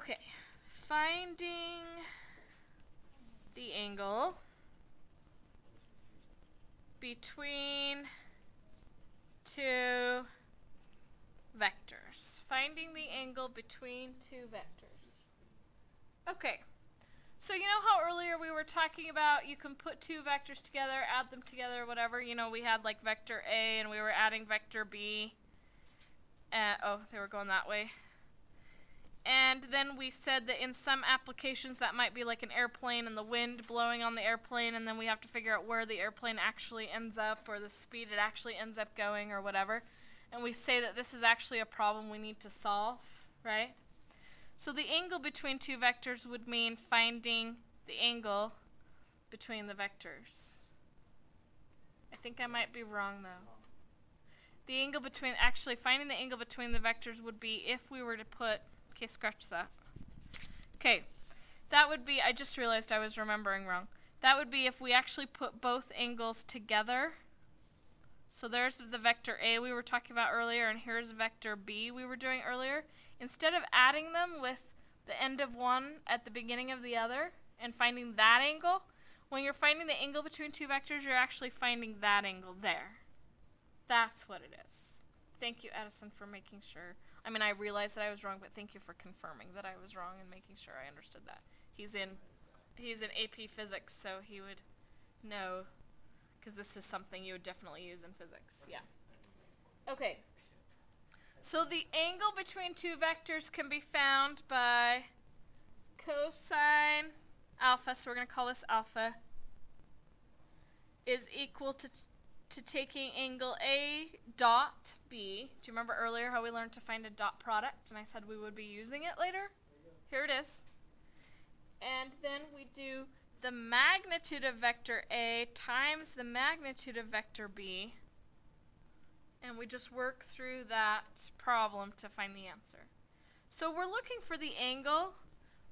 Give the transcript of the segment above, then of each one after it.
Okay, finding the angle between two vectors. Finding the angle between two vectors. Okay, so you know how earlier we were talking about you can put two vectors together, add them together, whatever. You know, we had like vector A and we were adding vector B. Oh, they were going that way. And then we said that in some applications that might be like an airplane and the wind blowing on the airplane, and then we have to figure out where the airplane actually ends up or the speed it actually ends up going or whatever. And we say that this is actually a problem we need to solve, right? So the angle between two vectors would mean finding the angle between the vectors. I think I might be wrong though. The angle between, actually finding the angle between the vectors would be if we were to put, okay, scratch that. Okay, that would be, I just realized I was remembering wrong. That would be if we actually put both angles together. So there's the vector A we were talking about earlier, and here's vector B we were doing earlier. Instead of adding them with the end of one at the beginning of the other and finding that angle, when you're finding the angle between two vectors, you're actually finding that angle there. That's what it is. Thank you, Edison, for making sure. I mean, I realized that I was wrong, but thank you for confirming that I was wrong and making sure I understood that. He's in AP Physics, so he would know, because this is something you would definitely use in physics. Yeah. Okay. So the angle between two vectors can be found by cosine alpha, so we're going to call this alpha, is equal to taking angle A dot B. Do you remember earlier how we learned to find a dot product? And I said we would be using it later. Here it is. And then we do the magnitude of vector A times the magnitude of vector B. And we just work through that problem to find the answer. So we're looking for the angle,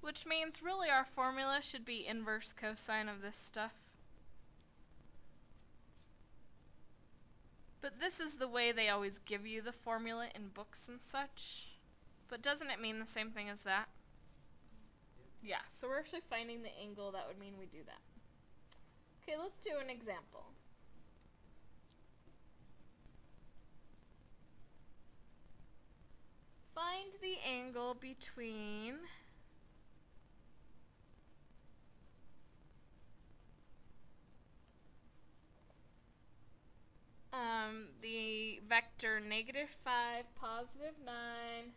which means really our formula should be inverse cosine of this stuff. But this is the way they always give you the formula in books and such. But doesn't it mean the same thing as that? Yeah, so we're actually finding the angle that would mean we do that. Okay, let's do an example. Find the angle between the vector -5, +9,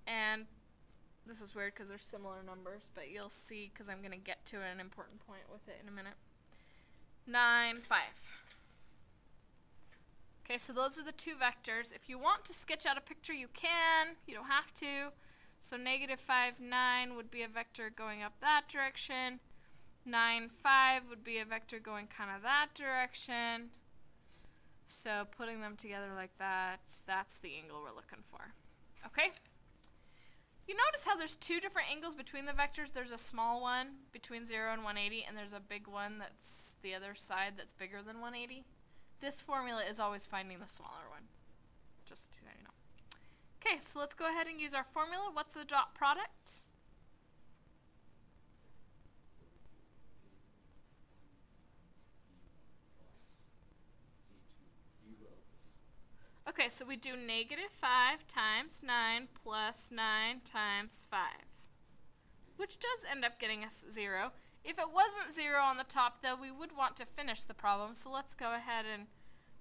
and this is weird because they're similar numbers, but you'll see because I'm going to get to an important point with it in a minute. 9, 5. Okay, so those are the two vectors. If you want to sketch out a picture, you can. You don't have to. So -5, 9 would be a vector going up that direction. 9, 5 would be a vector going kind of that direction. So putting them together like that, that's the angle we're looking for. Okay? You notice how there's two different angles between the vectors. There's a small one between 0 and 180, and there's a big one that's the other side that's bigger than 180. This formula is always finding the smaller one, just so you know. Okay, so let's go ahead and use our formula. What's the dot product? Okay, so we do -5 times 9 plus 9 times 5, which does end up getting us 0. If it wasn't 0 on the top, though, we would want to finish the problem, so let's go ahead and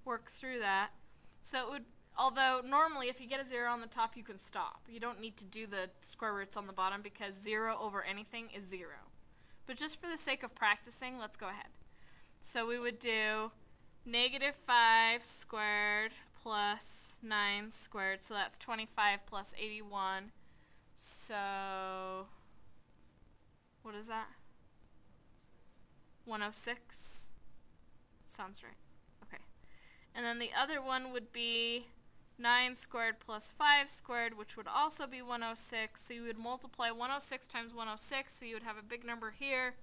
work through that. So it would, although normally if you get a 0 on the top, you can stop. You don't need to do the square roots on the bottom because 0 over anything is 0. But just for the sake of practicing, let's go ahead. So we would do -5 squared plus 9 squared, so that's 25 plus 81. So what is that? 106? Sounds right. Okay. And then the other one would be 9 squared plus 5 squared, which would also be 106. So you would multiply 106 times 106, so you would have a big number here.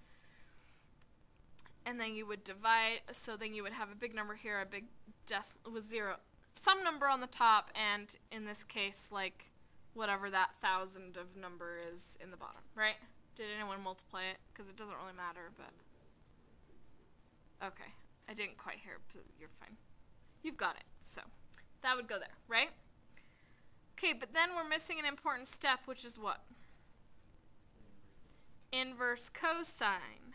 And then you would divide, so then you would have a big number here, a big decimal with 0. Some number on the top, and in this case, like whatever that 1,000 of number is in the bottom, right? Did anyone multiply it? Because it doesn't really matter, but... Okay, I didn't quite hear it, but you're fine. You've got it, so that would go there, right? Okay, but then we're missing an important step, which is what? Inverse cosine.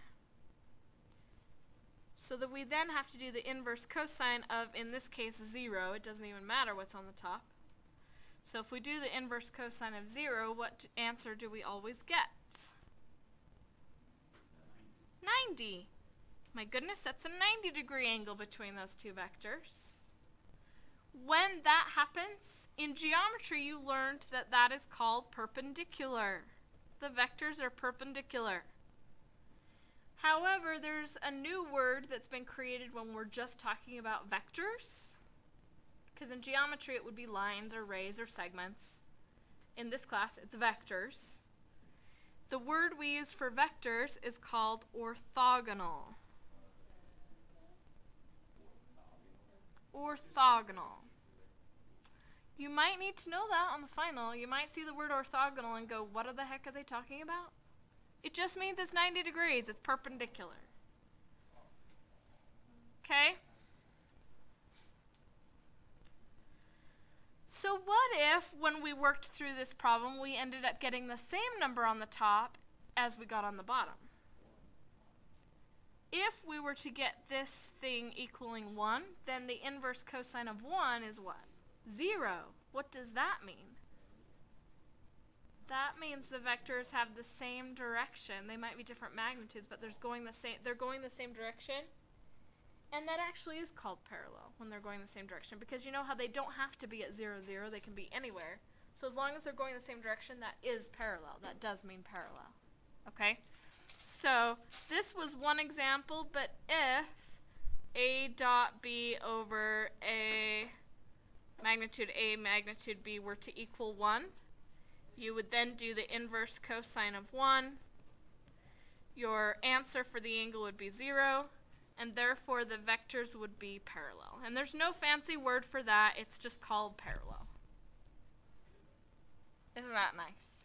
So that we then have to do the inverse cosine of, in this case, 0. It doesn't even matter what's on the top. So if we do the inverse cosine of 0, what answer do we always get? 90. My goodness, that's a 90-degree angle between those two vectors. When that happens, in geometry you learned that that is called perpendicular. The vectors are perpendicular. However, there's a new word that's been created when we're just talking about vectors. Because in geometry it would be lines or rays or segments. In this class it's vectors. The word we use for vectors is called orthogonal. Orthogonal. You might need to know that on the final. You might see the word orthogonal and go, what the heck are they talking about? It just means it's 90 degrees. It's perpendicular. Okay? So what if, when we worked through this problem, we ended up getting the same number on the top as we got on the bottom? If we were to get this thing equaling 1, then the inverse cosine of 1 is what? 0. What does that mean? That means the vectors have the same direction. They might be different magnitudes, but they're going the same direction. And that actually is called parallel when they're going the same direction, because you know how they don't have to be at 0, 0. They can be anywhere. So as long as they're going the same direction, that is parallel. That does mean parallel. Okay? So this was one example, but if A dot B over A magnitude B were to equal 1, you would then do the inverse cosine of 1. Your answer for the angle would be 0, and therefore the vectors would be parallel. And there's no fancy word for that. It's just called parallel. Isn't that nice?